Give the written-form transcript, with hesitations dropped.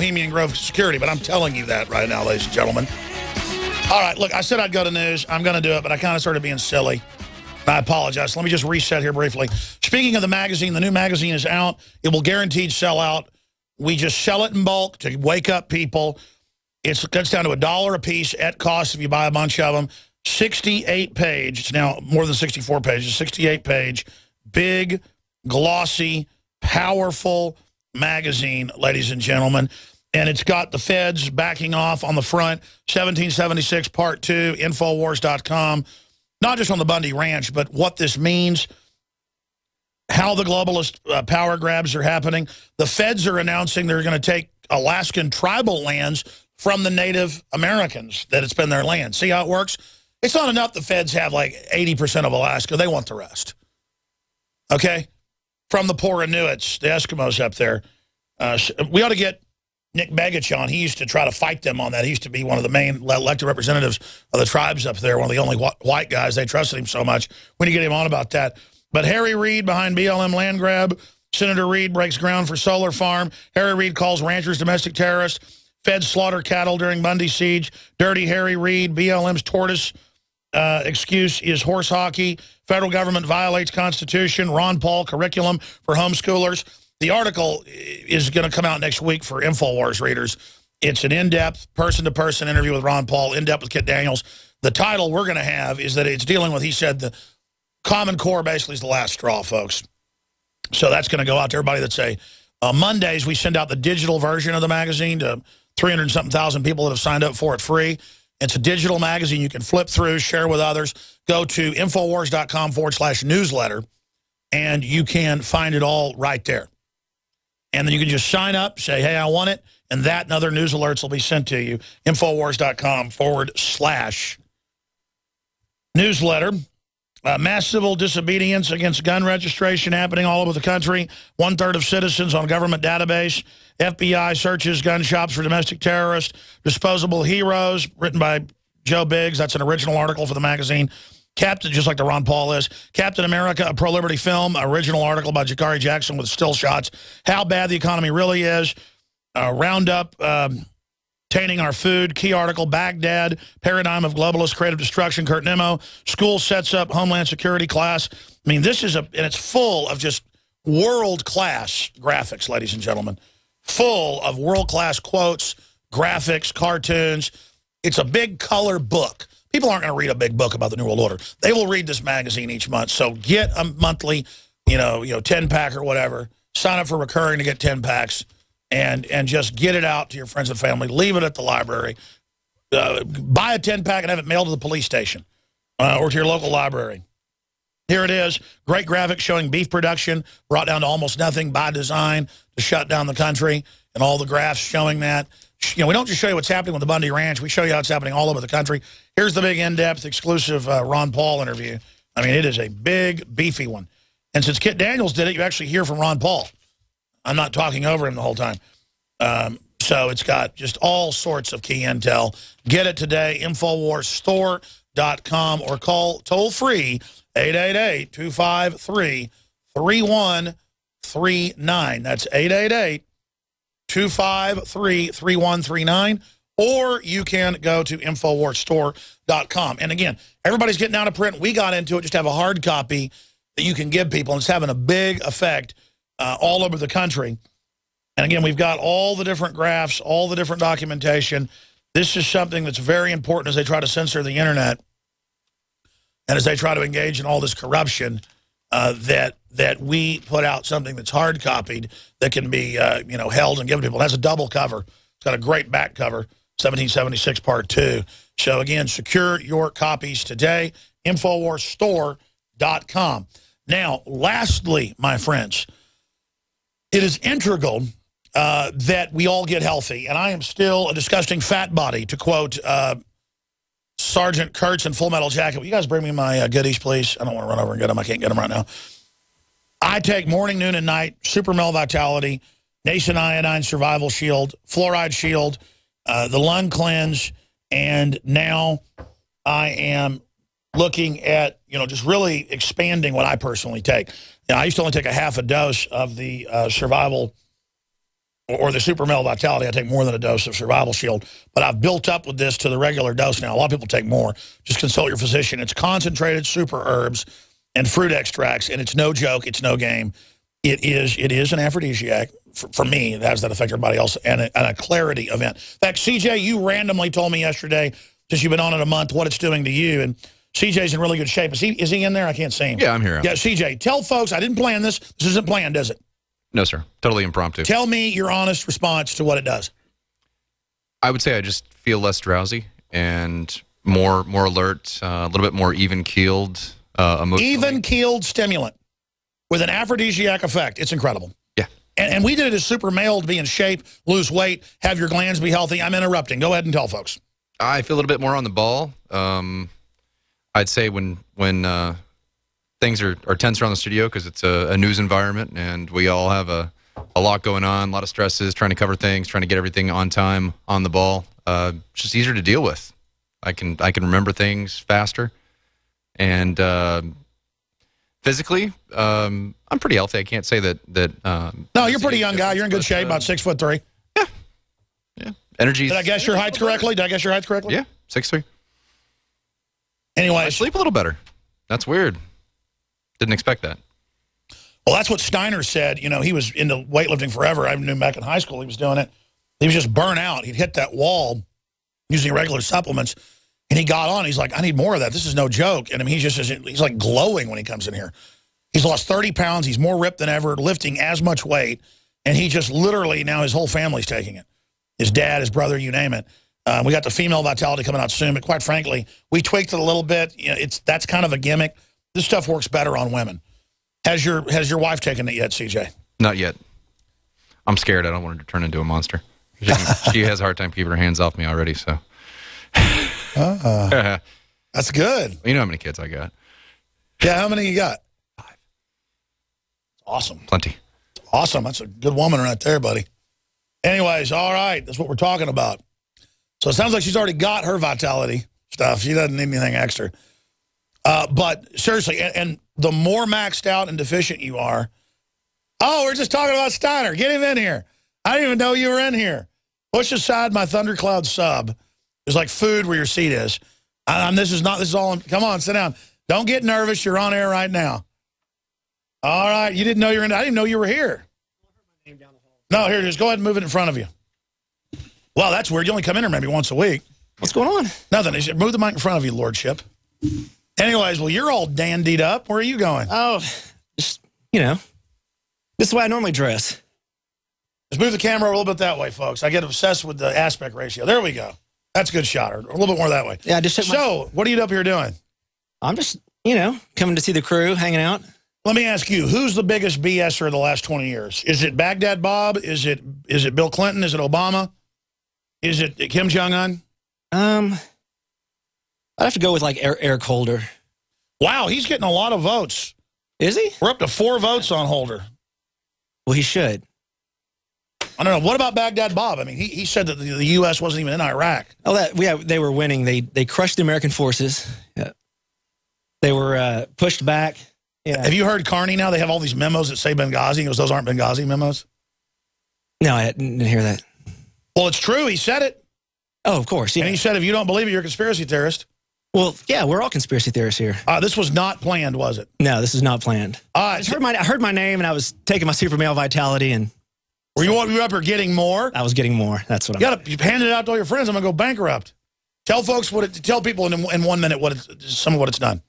Bohemian Grove security, but I'm telling you that right now, ladies and gentlemen. All right, look, I said I'd go to news. I'm going to do it, but I kind of started being silly. I apologize. Let me just reset here briefly. Speaking of the magazine, the new magazine is out. It will guaranteed sell out. We just sell it in bulk to wake up people. It cuts down to $1 a piece at cost if you buy a bunch of them. 68-page. It's now more than 64 pages. 68-page, big, glossy, powerful magazine, ladies and gentlemen. And it's got the feds backing off on the front. 1776 Part 2, Infowars.com. Not just on the Bundy Ranch, but what this means, how the globalist power grabs are happening. The feds are announcing they're going to take Alaskan tribal lands from the Native Americans, that it's been their land. See how it works? It's not enough the feds have like 80% of Alaska. They want the rest. Okay? From the poor Inuits, the Eskimos up there. We ought to get Nick Begich on. He used to try to fight them on that. He used to be one of the main elected representatives of the tribes up there, one of the only white guys. They trusted him so much. We need to get him on about that. But Harry Reid behind BLM land grab. Senator Reid breaks ground for solar farm. Harry Reid calls ranchers domestic terrorists. Feds slaughter cattle during Bundy siege. Dirty Harry Reid. BLM's tortoise excuse is horse hockey. Federal government violates Constitution. Ron Paul curriculum for homeschoolers. The article is going to come out next week for InfoWars readers. It's an in-depth, person-to-person interview with Ron Paul, in-depth with Kit Daniels. The title we're going to have is that it's dealing with, he said, the Common Core basically is the last straw, folks. So that's going to go out to everybody that's Mondays, we send out the digital version of the magazine to 300-something thousand people that have signed up for it free. It's a digital magazine you can flip through, share with others. Go to Infowars.com/newsletter, and you can find it all right there. And then you can just sign up, say, hey, I want it, and that and other news alerts will be sent to you. Infowars.com/newsletter. Mass civil disobedience against gun registration happening all over the country. 1/3 of citizens on government database. FBI searches gun shops for domestic terrorists. Disposable heroes, written by Joe Biggs. That's an original article for the magazine. Captain, just like the Ron Paul is. Captain America, a pro-liberty film, original article by Jakari Jackson with still shots. How bad the economy really is. Roundup, tainting our food. Key article, Baghdad, paradigm of globalist creative destruction, Kurt Nimmo. School sets up Homeland Security class. I mean, this is and it's full of just world-class graphics, ladies and gentlemen. Full of world-class quotes, graphics, cartoons. It's a big color book. People aren't going to read a big book about the New World Order. They will read this magazine each month. So get a monthly, 10-pack or whatever. Sign up for recurring to get 10 packs and just get it out to your friends and family. Leave it at the library. Buy a 10-pack and have it mailed to the police station or to your local library. Here it is. Great graphics showing beef production brought down to almost nothing by design to shut down the country, and all the graphs showing that. We don't just show you what's happening with the Bundy Ranch. We show you how it's happening all over the country. Here's the big in-depth exclusive Ron Paul interview. I mean, it is a big, beefy one. And since Kit Daniels did it, you actually hear from Ron Paul. I'm not talking over him the whole time. So it's got just all sorts of key intel. Get it today, InfoWarsStore.com, or call toll-free 888-253-3139. That's 888-253-3139. Or you can go to InfoWarsStore.com. And again, everybody's getting out of print. We got into it. Just have a hard copy that you can give people. And it's having a big effect all over the country. And again, we've got all the different graphs, all the different documentation. This is something that's very important as they try to censor the internet and as they try to engage in all this corruption, that we put out something that's hard copied that can be held and given to people. It has a double cover. It's got a great back cover, 1776 Part 2. So again, secure your copies today, InfoWarsStore.com. Now, lastly, my friends, it is integral that we all get healthy. And I am still a disgusting fat body, to quote Sergeant Kurtz in Full Metal Jacket. Will you guys bring me my goodies, please? I don't want to run over and get them. I can't get them right now. I take morning, noon, and night, Super Mel Vitality, Nation Iodine Survival Shield, Fluoride Shield, the Lung Cleanse, and now I am looking at, just really expanding what I personally take. I used to only take a half a dose of the Survival or the super male vitality, I take more than a dose of survival shield. But I've built up with this to the regular dose now. A lot of people take more. Just consult your physician. It's concentrated super herbs and fruit extracts, and it's no joke. It's no game. It is an aphrodisiac. For me, it has that affect everybody else, and a clarity event. In fact, CJ, you randomly told me yesterday, since you've been on it a month, what it's doing to you. And CJ's in really good shape. Is he in there? I can't see him. Yeah, I'm here. Yeah, CJ, tell folks, I didn't plan this. This isn't planned, is it? No, sir. Totally impromptu. Tell me your honest response to what it does. I would say I just feel less drowsy and more alert, a little bit more even-keeled emotionally. Even-keeled stimulant with an aphrodisiac effect. It's incredible. Yeah. And we did it as super male to be in shape, lose weight, have your glands be healthy. I'm interrupting. Go ahead and tell folks. I feel a little bit more on the ball. I'd say when things are tense around the studio because it's a news environment and we all have a lot going on, a lot of stresses, trying to cover things, trying to get everything on time, on the ball. It's just easier to deal with. I can remember things faster. And physically, I'm pretty healthy. I can't say that. No, you're a pretty young guy. You're in good shape, about 6'3". Yeah. Energy. Did I guess your height correctly? Yeah, 6'3". Anyway, I sleep a little better. That's weird. Didn't expect that. Well, that's what Steiner said. You know, he was into weightlifting forever. I knew him back in high school. He was doing it. He was just burnt out. He'd hit that wall using regular supplements, and he got on. He's like, I need more of that. This is no joke. And I mean, he's like glowing when he comes in here. He's lost 30 pounds. He's more ripped than ever, lifting as much weight. And he just literally, now his whole family's taking it. His dad, his brother, you name it. We got the female vitality coming out soon, but quite frankly, we tweaked it a little bit. You know, that's kind of a gimmick. This stuff works better on women. Has your wife taken it yet, CJ? Not yet. I'm scared. I don't want her to turn into a monster. She has a hard time keeping her hands off me already. So. That's good. You know how many kids I got? Yeah, how many you got? 5. Awesome. Plenty. Awesome. That's a good woman right there, buddy. Anyways, all right. That's what we're talking about. So it sounds like she's already got her vitality stuff. She doesn't need anything extra. But seriously, and the more maxed out and deficient you are, oh, we're just talking about Steiner. Get him in here. I didn't even know you were in here. Push aside my Thundercloud sub. There's like food where your seat is. This is all, come on, sit down. Don't get nervous. You're on air right now. All right. You didn't know you were in. I didn't know you were here. No, here, just go ahead and move it in front of you. Wow, that's weird. You only come in here maybe once a week. What's going on? Nothing. Move the mic in front of you, Lordship. Anyways, well, you're all dandied up. Where are you going? Oh, just, this is the way I normally dress. Just move the camera a little bit that way, folks. I get obsessed with the aspect ratio. There we go. That's a good shot. Or a little bit more that way. Yeah, just So, what are you up here doing? I'm just, coming to see the crew, hanging out. Let me ask you, who's the biggest BSer of the last 20 years? Is it Baghdad Bob? Is it Bill Clinton? Is it Obama? Is it Kim Jong-un? I'd have to go with like Eric Holder. Wow, he's getting a lot of votes. Is he? We're up to 4 votes on Holder. Well, he should. I don't know. What about Baghdad Bob? I mean, he said that the U.S. wasn't even in Iraq. Oh, they were winning. They crushed the American forces. Yeah. They were pushed back. Yeah. Have you heard Carney now? They have all these memos that say Benghazi. He goes, those aren't Benghazi memos? No, I didn't hear that. Well, it's true. He said it. Oh, of course. Yeah. And he said, if you don't believe it, you're a conspiracy theorist. Well, yeah, we're all conspiracy theorists here. This was not planned, was it? No, this is not planned. I heard my name, and I was taking my super male vitality, and were you up here getting more? I was getting more. That's what you hand it out to all your friends. I'm gonna go bankrupt. Tell folks tell people in 1 minute some of what it's done.